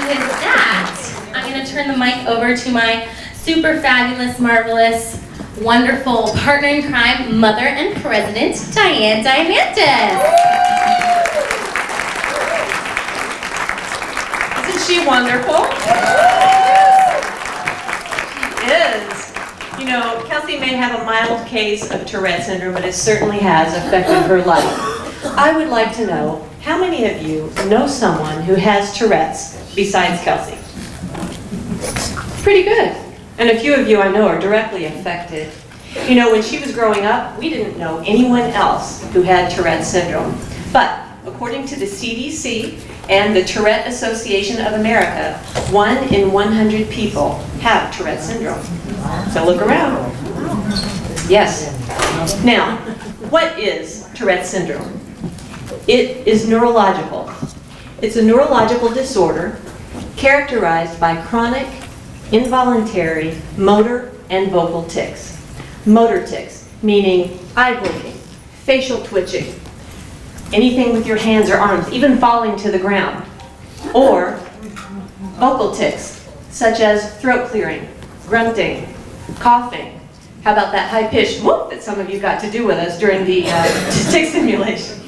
And with that, I'm going to turn the mic over to my super fabulous, marvelous, wonderful partner in crime, mother and president, Diane Diamantis. Isn't she wonderful? She is. You know, Kelsey may have a mild case of Tourette syndrome, but it certainly has affected her life. I would like to know, how many of you know someone who has Tourette's besides Kelsey? Pretty good. And a few of you I know are directly affected. You know, when she was growing up, we didn't know anyone else who had Tourette syndrome. But according to the CDC and the Tourette Association of America, 1 in 100 people have Tourette syndrome. So look around. Yes. Now, what is Tourette syndrome? It is neurological. It's a neurological disorder characterized by chronic, involuntary motor and vocal tics. Motor tics, meaning eye blinking, facial twitching, anything with your hands or arms, even falling to the ground. Or vocal tics, such as throat clearing, grunting, coughing. How about that high-pitched whoop that some of you got to do with us during the tick simulation?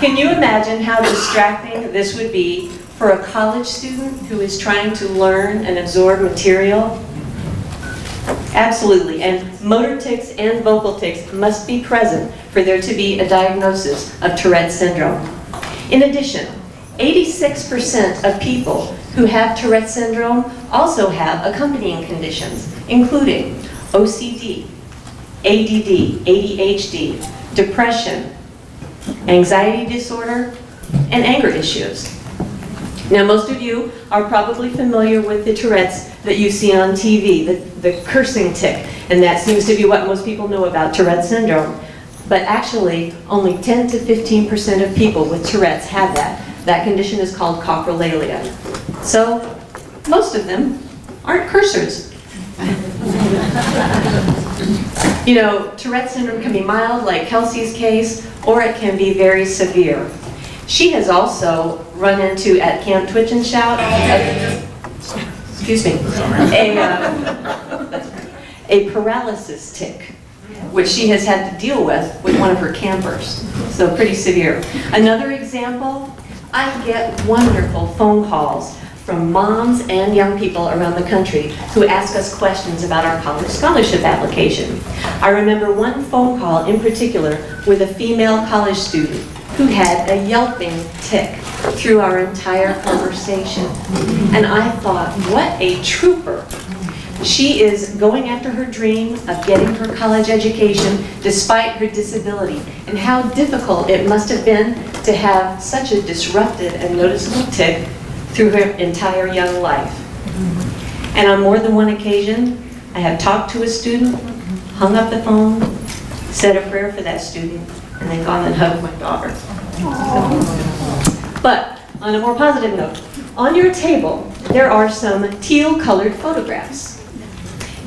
Can you imagine how distracting this would be for a college student who is trying to learn and absorb material? Absolutely, and motor tics and vocal tics must be present for there to be a diagnosis of Tourette syndrome. In addition, 86% of people who have Tourette syndrome also have accompanying conditions, including OCD, ADD, ADHD, depression, anxiety disorder, and anger issues. Now, most of you are probably familiar with the Tourette's that you see on TV, the cursing tic, and that seems to be what most people know about Tourette syndrome. But actually, only 10 to 15% of people with Tourette's have that. That condition is called coprolalia. So, most of them aren't cursors. You know, Tourette syndrome can be mild, like Kelsey's case, or it can be very severe. She has also run into, at Camp Twitch and Shout, a paralysis tic, which she has had to deal with one of her campers. So pretty severe. Another example, I get wonderful phone calls from moms and young people around the country who ask us questions about our college scholarship application. I remember one phone call in particular with a female college student who had a yelping tic through our entire conversation. And I thought, what a trooper. She is going after her dream of getting her college education despite her disability, and how difficult it must have been to have such a disruptive and noticeable tic through her entire young life. And on more than one occasion, I have talked to a student, hung up the phone, said a prayer for that student, and then gone and hugged my daughter. But on a more positive note, on your table, there are some teal-colored photographs.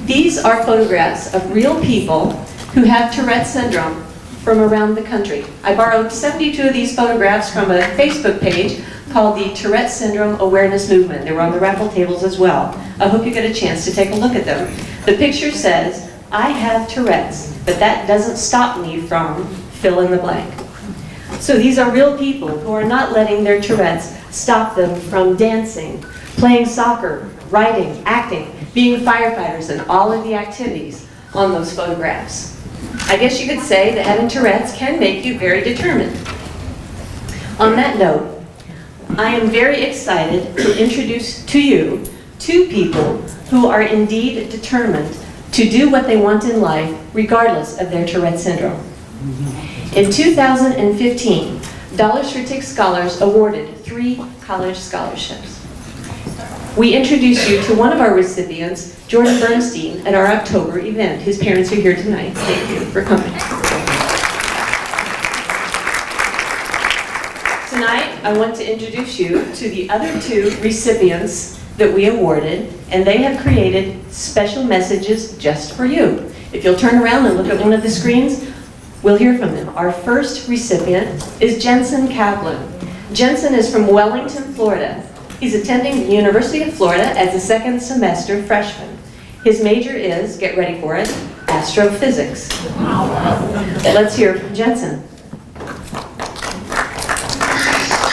These are photographs of real people who have Tourette syndrome from around the country. I borrowed 72 of these photographs from a Facebook page called the Tourette Syndrome Awareness Movement. They were on the raffle tables as well. I hope you get a chance to take a look at them. The picture says, I have Tourette's, but that doesn't stop me from fill in the blank. So these are real people who are not letting their Tourette's stop them from dancing, playing soccer, writing, acting, being firefighters, and all of the activities on those photographs. I guess you could say that having Tourette's can make you very determined. On that note, I am very excited to introduce to you two people who are indeed determined to do what they want in life regardless of their Tourette syndrome. In 2015, Dollars for Tick Scholars awarded 3 college scholarships. We introduce you to one of our recipients, Jordan Bernstein, at our October event. His parents are here tonight. Thank you for coming. Tonight, I want to introduce you to the other 2 recipients that we awarded, and they have created special messages just for you. If you'll turn around and look at one of the screens, we'll hear from them. Our first recipient is Jensen Kaplan. Jensen is from Wellington, Florida. He's attending the University of Florida as a second semester freshman. His major is, get ready for it, astrophysics. Let's hear from Jensen.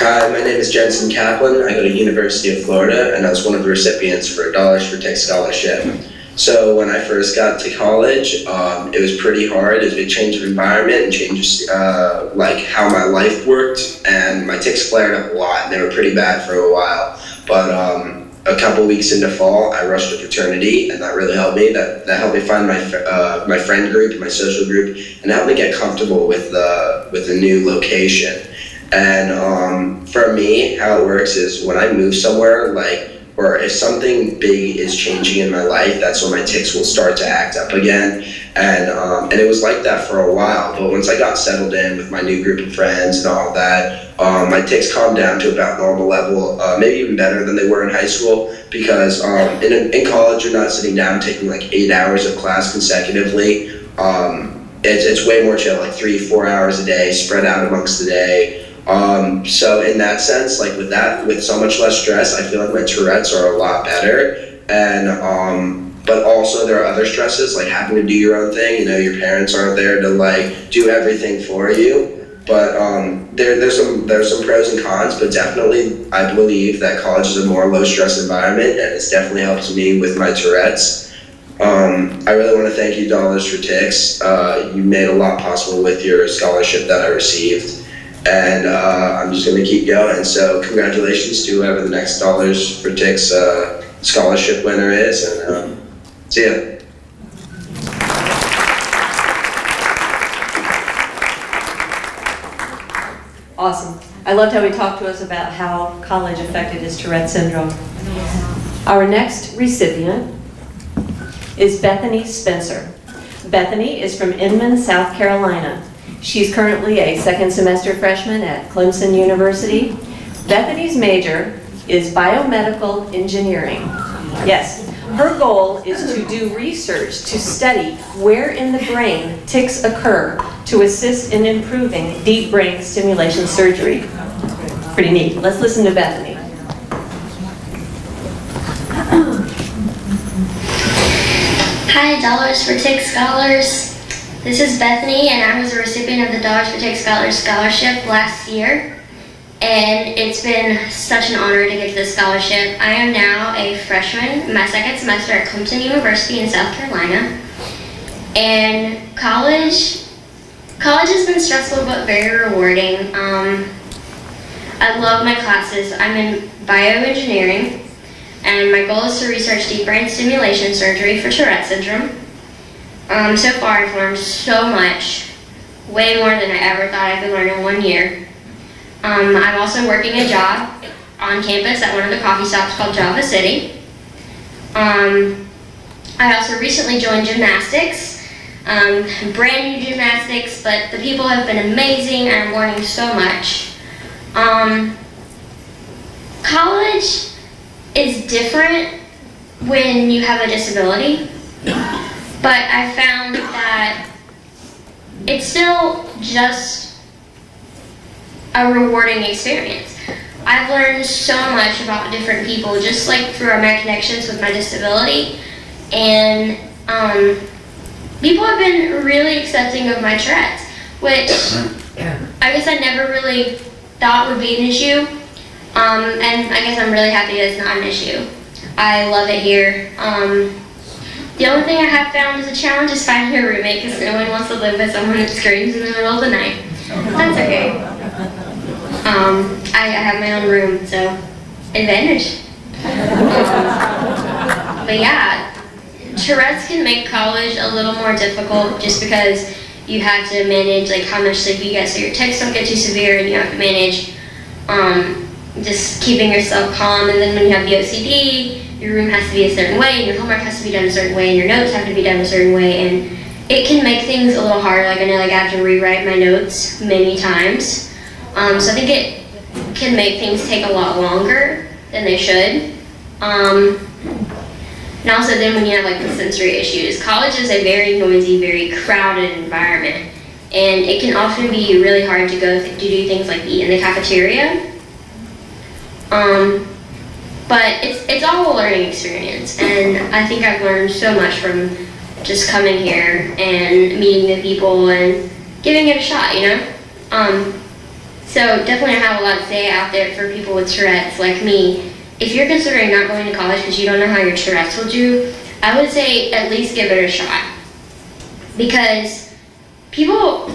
Hi, my name is Jensen Kaplan. I go to University of Florida, and I was one of the recipients for a Dollars for Tech scholarship. So when I first got to college, it was pretty hard. It was a big change of environment and changes like how my life worked, and my tics flared up a lot, and they were pretty bad for a while. But a couple weeks into fall, I rushed a fraternity, and that really helped me. That helped me find my friend group, my social group, and it helped me get comfortable with the new location. And for me, how it works is when I move somewhere, or if something big is changing in my life, that's when my tics will start to act up again. And it was like that for a while, but once I got settled in with my new group of friends and all that, my tics calmed down to about normal level, maybe even better than they were in high school, because in college you're not sitting down taking like 8 hours of class consecutively. It's way more chill, like 3-4 hours a day spread out amongst the day. So in that sense, like with so much less stress, I feel like my Tourette's are a lot better. And but also there are other stresses, like having to do your own thing. You know, your parents aren't there to like do everything for you. But there's some pros and cons, but definitely I believe that college is a more low stress environment, and it's definitely helped me with my Tourette's. I really want to thank you, Dollars for Tics. You made a lot possible with your scholarship that I received. And I'm just going to keep going. So congratulations to whoever the next Dollars for Tics scholarship winner is. And see ya. Awesome. I loved how he talked to us about how college affected his Tourette syndrome. Our next recipient is Bethany Spencer. Bethany is from Inman, South Carolina. She's currently a second semester freshman at Clemson University. Bethany's major is biomedical engineering. Yes, her goal is to do research to study where in the brain tics occur to assist in improving deep brain stimulation surgery. Pretty neat. Let's listen to Bethany. Hi, Dollars for Tics scholars. This is Bethany, and I was a recipient of the Dollars for Tics Scholars Scholarship last year, and it's been such an honor to get this scholarship. I am now a freshman in my second semester at Clemson University in South Carolina, and college has been stressful but very rewarding. I love my classes. I'm in bioengineering, and my goal is to research deep brain stimulation surgery for Tourette syndrome. So far I've learned so much, way more than I ever thought I could learn in 1 year. I'm also working a job on campus at one of the coffee shops called Java City. I also recently joined gymnastics, brand new gymnastics, but the people have been amazing and I'm learning so much. College is different when you have a disability. But I found that it's still just a rewarding experience. I've learned so much about different people, just like through my connections with my disability. And people have been really accepting of my Tourette's, which I guess I never really thought would be an issue. And I guess I'm really happy that it's not an issue. I love it here. The only thing I have found as a challenge is finding a roommate, because no one wants to live with someone that screams in the middle of the night. That's okay. I have my own room, so advantage. But yeah, Tourette's can make college a little more difficult just because you have to manage like how much sleep you get so your tics don't get too severe, and you have to manage just keeping yourself calm. And then when you have the OCD, your room has to be a certain way, and your homework has to be done a certain way, and your notes have to be done a certain way, and it can make things a little harder. Like I know, like I have to rewrite my notes many times. So I think it can make things take a lot longer than they should. And also then when you have like the sensory issues, college is a very noisy, very crowded environment, and it can often be really hard to go to do things like eat in the cafeteria. But it's all a learning experience, and I think I've learned so much from just coming here and meeting the people and giving it a shot, you know? So definitely I have a lot to say out there for people with Tourette's like me. If you're considering not going to college because you don't know how your Tourette's will do, I would say at least give it a shot. Because people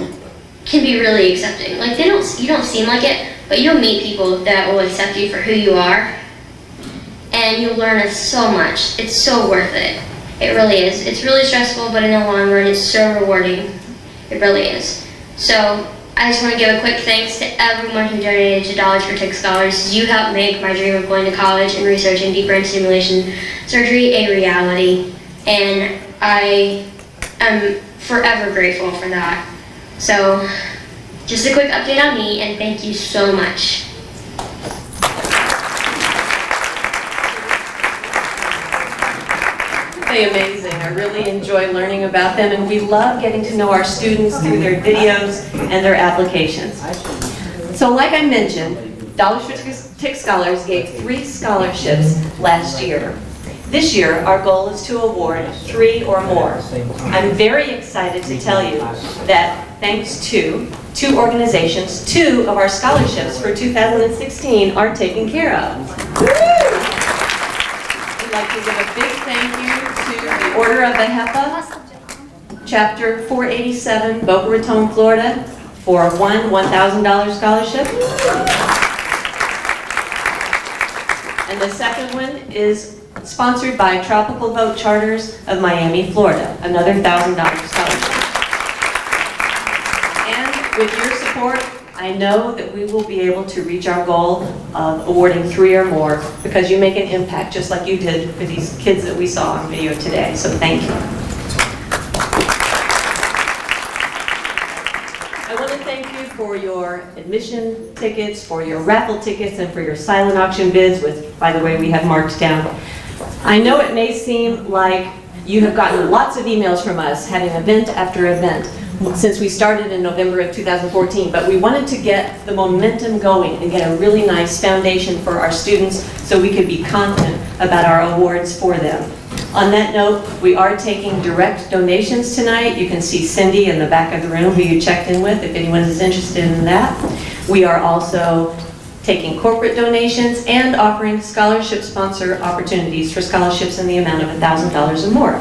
can be really accepting. Like you don't seem like it, but you'll meet people that will accept you for who you are. And you'll learn so much. It's so worth it. It really is. It's really stressful, but in the long run, it's so rewarding. It really is. So I just want to give a quick thanks to everyone who donated to Dollars for Tick Scholars. You helped make my dream of going to college and researching deep brain stimulation surgery a reality. And I am forever grateful for that. So just a quick update on me, and thank you so much. Amazing. I really enjoy learning about them, and we love getting to know our students through their videos and their applications. So like I mentioned, Dollars for Tick Scholars gave 3 scholarships last year. This year, our goal is to award 3 or more. I'm very excited to tell you that thanks to 2 organizations, 2 of our scholarships for 2016 are taken care of. We'd like to give a big thank you to the Order of the HEPA, Chapter 487, Boca Raton, Florida, for one $1,000 scholarship. And the second one is sponsored by Tropical Boat Charters of Miami, Florida, another $1,000 scholarship. And with your support, I know that we will be able to reach our goal of awarding 3 or more because you make an impact just like you did for these kids that we saw on video today. So thank you. I want to thank you for your admission tickets, for your raffle tickets, and for your silent auction bids, which, by the way, we have marked down. I know it may seem like you have gotten lots of emails from us having event after event since we started in November of 2014, but we wanted to get the momentum going and get a really nice foundation for our students so we could be confident about our awards for them. On that note, we are taking direct donations tonight. You can see Cindy in the back of the room who you checked in with if anyone is interested in that. We are also taking corporate donations and offering scholarship sponsor opportunities for scholarships in the amount of $1,000 or more.